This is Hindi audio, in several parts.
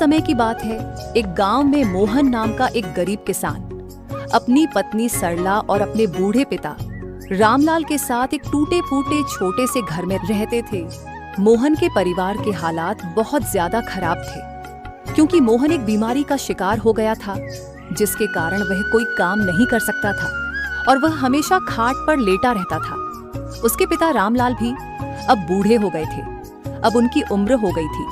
समय की बात है। एक गांव में मोहन नाम का एक गरीब किसान अपनी पत्नी सरला और अपने बूढ़े पिता रामलाल के साथ एक टूटे फूटे छोटे से घर में रहते थे। मोहन के परिवार के हालात बहुत ज्यादा खराब थे, क्योंकि मोहन एक बीमारी का शिकार हो गया था, जिसके कारण वह कोई काम नहीं कर सकता था और वह हमेशा खाट पर लेटा रहता था। उसके पिता रामलाल भी अब बूढ़े हो गए थे। अब उनकी उम्र हो गई थी,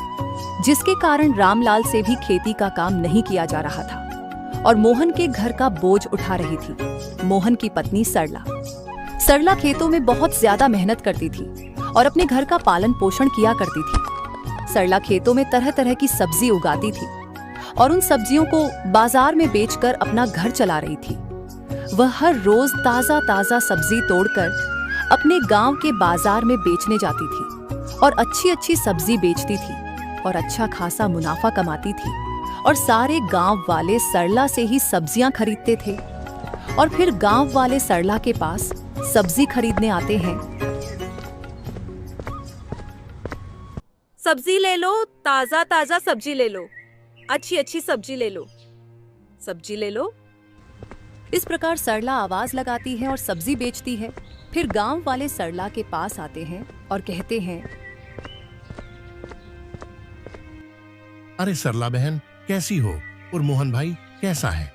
जिसके कारण रामलाल से भी खेती का काम नहीं किया जा रहा था और मोहन के घर का बोझ उठा रही थी मोहन की पत्नी सरला। सरला खेतों में बहुत ज्यादा मेहनत करती थी और अपने घर का पालन पोषण किया करती थी। सरला खेतों में तरह तरह की सब्जी उगाती थी और उन सब्जियों को बाजार में बेचकर अपना घर चला रही थी। वह हर रोज ताजा ताजा सब्जी तोड़कर अपने गांव के बाजार में बेचने जाती थी और अच्छी अच्छी सब्जी बेचती थी और अच्छा खासा मुनाफा कमाती थी और सारे गांव वाले सरला से ही सब्जियां खरीदते थे और फिर गांव वाले सरला के पास सब्जी खरीदने आते हैं। सब्जी ले लो, ताजा ताजा सब्जी ले लो, अच्छी अच्छी सब्जी ले लो, सब्जी ले लो। इस प्रकार सरला आवाज लगाती है और सब्जी बेचती है। फिर गांव वाले सरला के पास आते हैं और कहते हैं, अरे सरला बहन, कैसी हो? और मोहन भाई कैसा है?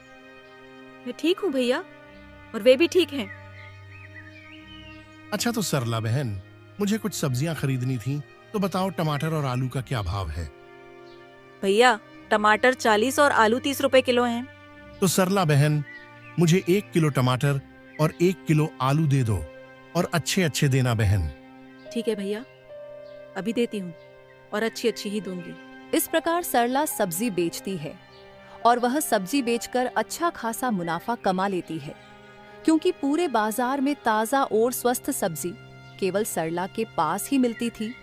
मैं ठीक हूँ भैया, और वे भी ठीक हैं। अच्छा तो सरला बहन, मुझे कुछ सब्जियां खरीदनी थी, तो बताओ टमाटर और आलू का क्या भाव है? भैया, टमाटर 40 और आलू 30 रुपए किलो हैं। तो सरला बहन, मुझे 1 किलो टमाटर और 1 किलो आलू दे दो, और अच्छे अच्छे देना बहन। ठीक है भैया, अभी देती हूँ और अच्छी अच्छी ही दूंगी। इस प्रकार सरला सब्जी बेचती है और वह सब्जी बेचकर अच्छा खासा मुनाफा कमा लेती है, क्योंकि पूरे बाजार में ताजा और स्वस्थ सब्जी केवल सरला के पास ही मिलती थी,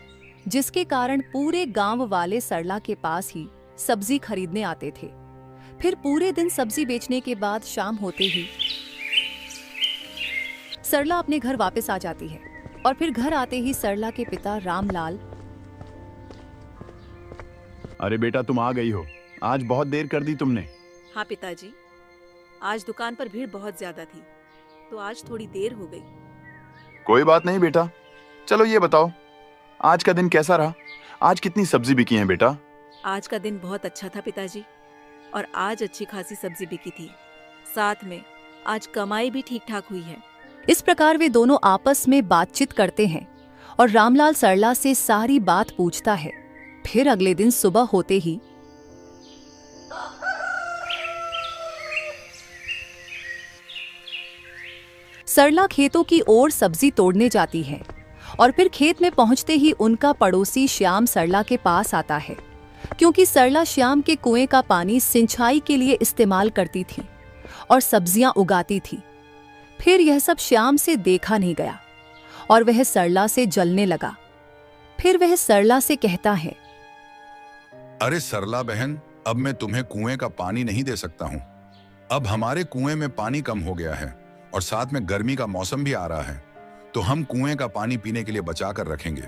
जिसके कारण पूरे गांव वाले सरला के पास ही सब्जी खरीदने आते थे। फिर पूरे दिन सब्जी बेचने के बाद शाम होते ही सरला अपने घर वापस आ जाती है और फिर घर आते ही सरला के पिता रामलाल, अरे बेटा, तुम आ गई हो। आज बहुत देर कर दी तुमने। हाँ पिताजी, आज दुकान पर भीड़ बहुत ज्यादा थी, तो आज थोड़ी देर हो गई। कोई बात नहीं बेटा। चलो ये बताओ, आज का दिन कैसा रहा? आज कितनी सब्जी बिकी है बेटा? आज का दिन बहुत अच्छा था पिताजी, और आज अच्छी खासी सब्जी बिकी थी। साथ में आज कमाई भी ठीक ठाक हुई है। इस प्रकार वे दोनों आपस में बातचीत करते हैं और रामलाल सरला से सारी बात पूछता है। फिर अगले दिन सुबह होते ही सरला खेतों की ओर सब्जी तोड़ने जाती है और फिर खेत में पहुंचते ही उनका पड़ोसी श्याम सरला के पास आता है, क्योंकि सरला श्याम के कुएं का पानी सिंचाई के लिए इस्तेमाल करती थी और सब्जियां उगाती थी। फिर यह सब श्याम से देखा नहीं गया और वह सरला से जलने लगा। फिर वह सरला से कहता है, अरे सरला बहन, अब मैं तुम्हें कुएं का पानी नहीं दे सकता हूं। अब हमारे कुएं में पानी कम हो गया है और साथ में गर्मी का मौसम भी आ रहा है, तो हम कुएं का पानी पीने के लिए बचा कर रखेंगे।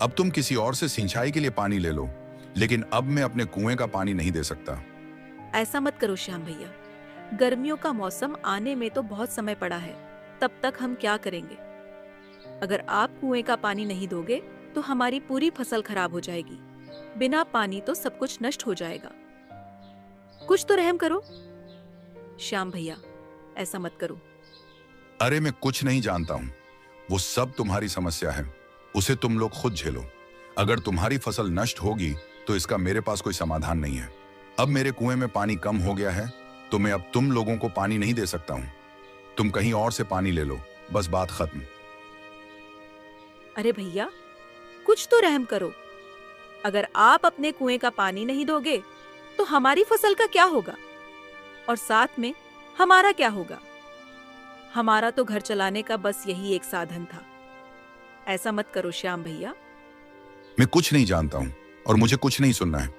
अब तुम किसी और से सिंचाई के लिए पानी ले लो, लेकिन अब मैं अपने कुएं का पानी नहीं दे सकता। ऐसा मत करो श्याम भैया, गर्मियों का मौसम आने में तो बहुत समय पड़ा है, तब तक हम क्या करेंगे? अगर आप कुएं का पानी नहीं दोगे तो हमारी पूरी फसल खराब हो जाएगी। बिना पानी तो सब कुछ नष्ट हो जाएगा। कुछ तो रहम करो श्याम भैया, ऐसा मत करो। अरे मैं कुछ नहीं जानता हूं, वो सब तुम्हारी समस्या है, उसे तुम लोग खुद झेलो। अगर तुम्हारी फसल नष्ट होगी तो इसका मेरे पास कोई समाधान नहीं है। अब मेरे कुएं में पानी कम हो गया है, तो मैं अब तुम लोगों को पानी नहीं दे सकता हूं। तुम कहीं और से पानी ले लो, बस बात खत्म। अरे भैया, कुछ तो रहम करो। अगर आप अपने कुएं का पानी नहीं दोगे तो हमारी फसल का क्या होगा, और साथ में हमारा क्या होगा? हमारा तो घर चलाने का बस यही एक साधन था। ऐसा मत करो श्याम भैया। मैं कुछ नहीं जानता हूं और मुझे कुछ नहीं सुनना है।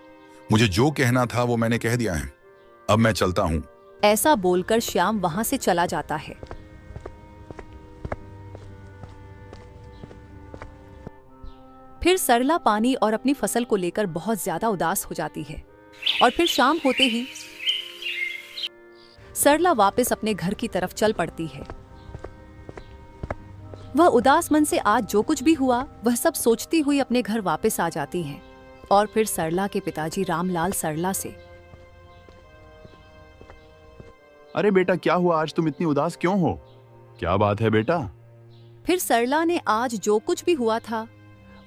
मुझे जो कहना था वो मैंने कह दिया है। अब मैं चलता हूं। ऐसा बोलकर श्याम वहां से चला जाता है। फिर सरला पानी और अपनी फसल को लेकर बहुत ज्यादा उदास हो जाती है। और फिर शाम होते ही सरला वापस अपने घर की तरफ चल पड़ती है। वह उदास मन से आज जो कुछ भी हुआ वह सब सोचती हुई अपने घर वापस आ जाती है और फिर सरला के पिताजी रामलाल सरला से, अरे बेटा, क्या हुआ? आज तुम इतनी उदास क्यों हो? क्या बात है बेटा? फिर सरला ने आज जो कुछ भी हुआ था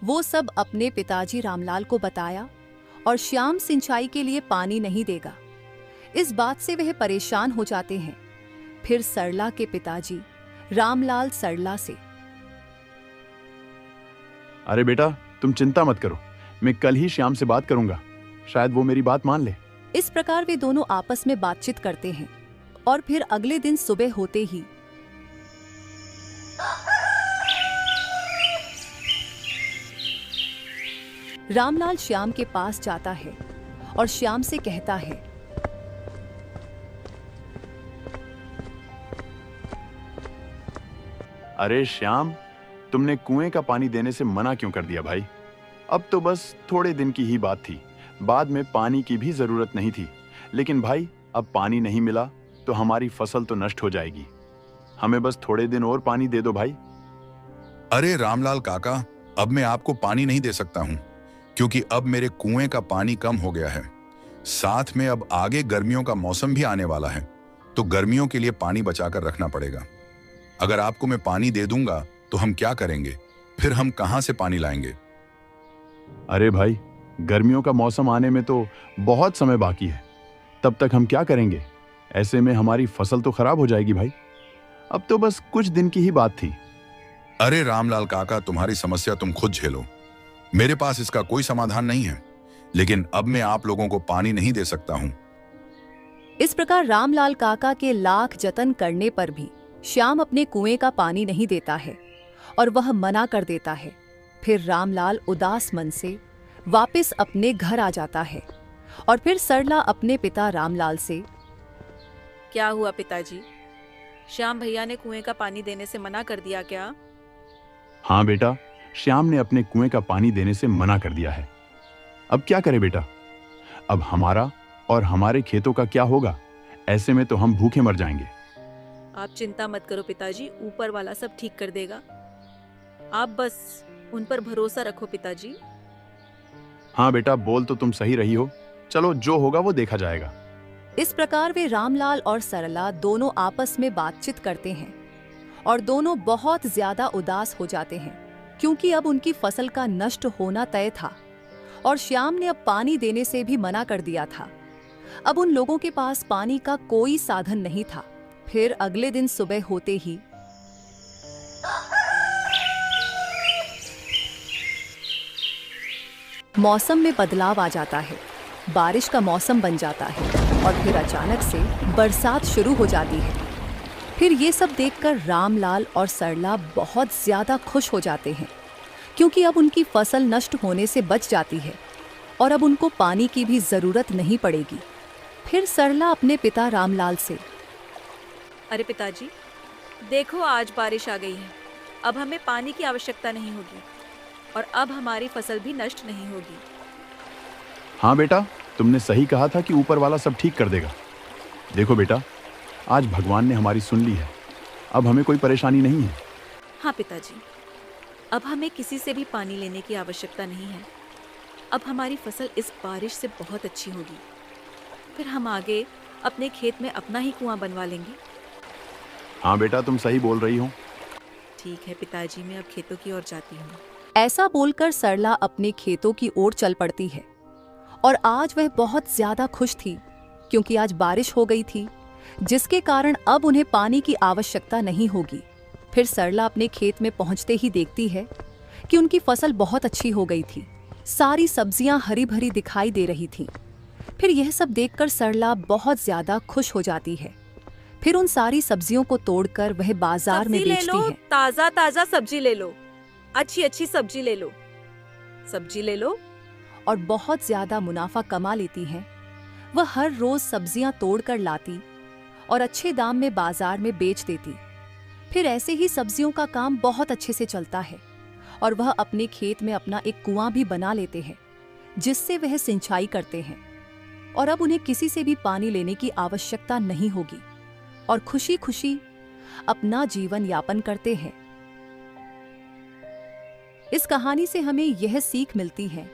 वो सब अपने पिताजी रामलाल को बताया और श्याम सिंचाई के लिए पानी नहीं देगा। इस बात से वह परेशान हो जाते हैं। फिर सरला के पिताजी रामलाल सरला से, अरे बेटा, तुम चिंता मत करो, मैं कल ही श्याम से बात करूंगा, शायद वो मेरी बात मान ले। इस प्रकार वे दोनों आपस में बातचीत करते हैं और फिर अगले दिन सुबह होते ही रामलाल श्याम के पास जाता है और श्याम से कहता है, अरे श्याम, तुमने कुएं का पानी देने से मना क्यों कर दिया भाई? अब तो बस थोड़े दिन की ही बात थी, बाद में पानी की भी जरूरत नहीं थी। लेकिन भाई, अब पानी नहीं मिला तो हमारी फसल तो नष्ट हो जाएगी। हमें बस थोड़े दिन और पानी दे दो भाई। अरे रामलाल काका, अब मैं आपको पानी नहीं दे सकता हूँ, क्योंकि अब मेरे कुएं का पानी कम हो गया है। साथ में अब आगे गर्मियों का मौसम भी आने वाला है, तो गर्मियों के लिए पानी बचाकर रखना पड़ेगा। अगर आपको मैं पानी दे दूंगा तो हम क्या करेंगे? फिर हम कहां से पानी लाएंगे? अरे भाई, गर्मियों का मौसम आने में तो बहुत समय बाकी है, तब तक हम क्या करेंगे? ऐसे में हमारी फसल तो खराब हो जाएगी भाई। अब तो बस कुछ दिन की ही बात थी। अरे रामलाल काका, तुम्हारी समस्या तुम खुद झेलो, मेरे पास इसका कोई समाधान नहीं है। लेकिन अब मैं आप लोगों को पानी नहीं दे सकता हूं। इस प्रकार रामलाल काका के लाख जतन करने पर भी श्याम अपने कुएं का पानी नहीं देता है और वह मना कर देता है। फिर रामलाल उदास मन से वापस अपने घर आ जाता है और फिर सरला अपने पिता रामलाल से, क्या हुआ पिताजी? श्याम भैया ने कुएं का पानी देने से मना कर दिया क्या? हाँ बेटा, श्याम ने अपने कुएं का पानी देने से मना कर दिया है। अब क्या करें बेटा? अब हमारा और हमारे खेतों का क्या होगा? ऐसे में तो हम भूखे मर जाएंगे। आप चिंता मत करो पिताजी, ऊपर वाला सब ठीक कर देगा। आप बस उन पर भरोसा रखो पिताजी। हाँ बेटा, बोल तो तुम सही रही हो। चलो, जो होगा वो देखा जाएगा। इस प्रकार वे रामलाल और सरला दोनों आपस में बातचीत करते हैं और दोनों बहुत ज्यादा उदास हो जाते हैं, क्योंकि अब उनकी फसल का नष्ट होना तय था और श्याम ने अब पानी देने से भी मना कर दिया था। अब उन लोगों के पास पानी का कोई साधन नहीं था। फिर अगले दिन सुबह होते ही मौसम में बदलाव आ जाता है, बारिश का मौसम बन जाता है और फिर अचानक से बरसात शुरू हो जाती है। फिर ये सब देखकर रामलाल और सरला बहुत ज्यादा खुश हो जाते हैं, क्योंकि अब उनकी फसल नष्ट होने से बच जाती है और अब उनको पानी की भी जरूरत नहीं पड़ेगी। फिर सरला अपने पिता रामलाल से, अरे पिताजी, देखो आज बारिश आ गई है, अब हमें पानी की आवश्यकता नहीं होगी और अब हमारी फसल भी नष्ट नहीं होगी। हाँ बेटा, तुमने सही कहा था कि ऊपर वाला सब ठीक कर देगा। देखो बेटा, आज भगवान ने हमारी सुन ली है, अब हमें कोई परेशानी नहीं है। हाँ पिताजी, अब हमें किसी से भी पानी लेने की आवश्यकता नहीं है। अब हमारी फसल इस बारिश से बहुत अच्छी होगी। फिर हम आगे अपने खेत में अपना ही कुआं बनवा लेंगे। हाँ बेटा, तुम सही बोल रही हो। ठीक है पिताजी, मैं अब खेतों की ओर जाती हूँ। ऐसा बोलकर सरला अपने खेतों की ओर चल पड़ती है और आज वह बहुत ज्यादा खुश थी, क्योंकि आज बारिश हो गई थी, जिसके कारण अब उन्हें पानी की आवश्यकता नहीं होगी। फिर सरला अपने खेत में पहुंचते ही देखती है कि उनकी फसल बहुत अच्छी हो गई थी। सारी सब्जियां हरी भरी दिखाई दे रही थीं। फिर यह सब देखकर सरला बहुत ज्यादा खुश हो जाती है। फिर उन सारी सब्जियों को तोड़कर वह बाजार में बेचती है। ताजा ताजा सब्जी ले लो, अच्छी अच्छी सब्जी ले लो, सब्जी ले लो। और बहुत ज्यादा मुनाफा कमा लेती हैं। वह हर रोज सब्जियां तोड़कर लाती और अच्छे दाम में बाजार में बेच देती। फिर ऐसे ही सब्जियों का काम बहुत अच्छे से चलता है और वह अपने खेत में अपना एक कुआं भी बना लेते हैं, जिससे वह सिंचाई करते हैं। और अब उन्हें किसी से भी पानी लेने की आवश्यकता नहीं होगी और खुशी खुशी अपना जीवन यापन करते हैं। इस कहानी से हमें यह सीख मिलती है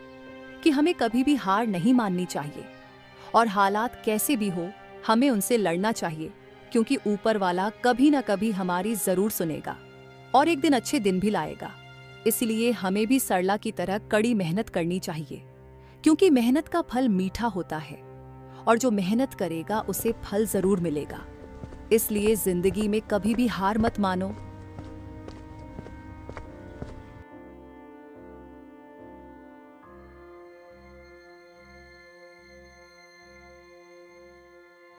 कि हमें कभी भी हार नहीं माननी चाहिए और हालात कैसे भी हो हमें उनसे लड़ना चाहिए, क्योंकि ऊपर वाला कभी ना कभी हमारी जरूर सुनेगा और एक दिन अच्छे दिन भी लाएगा। इसलिए हमें भी सरला की तरह कड़ी मेहनत करनी चाहिए, क्योंकि मेहनत का फल मीठा होता है और जो मेहनत करेगा उसे फल जरूर मिलेगा। इसलिए जिंदगी में कभी भी हार मत मानो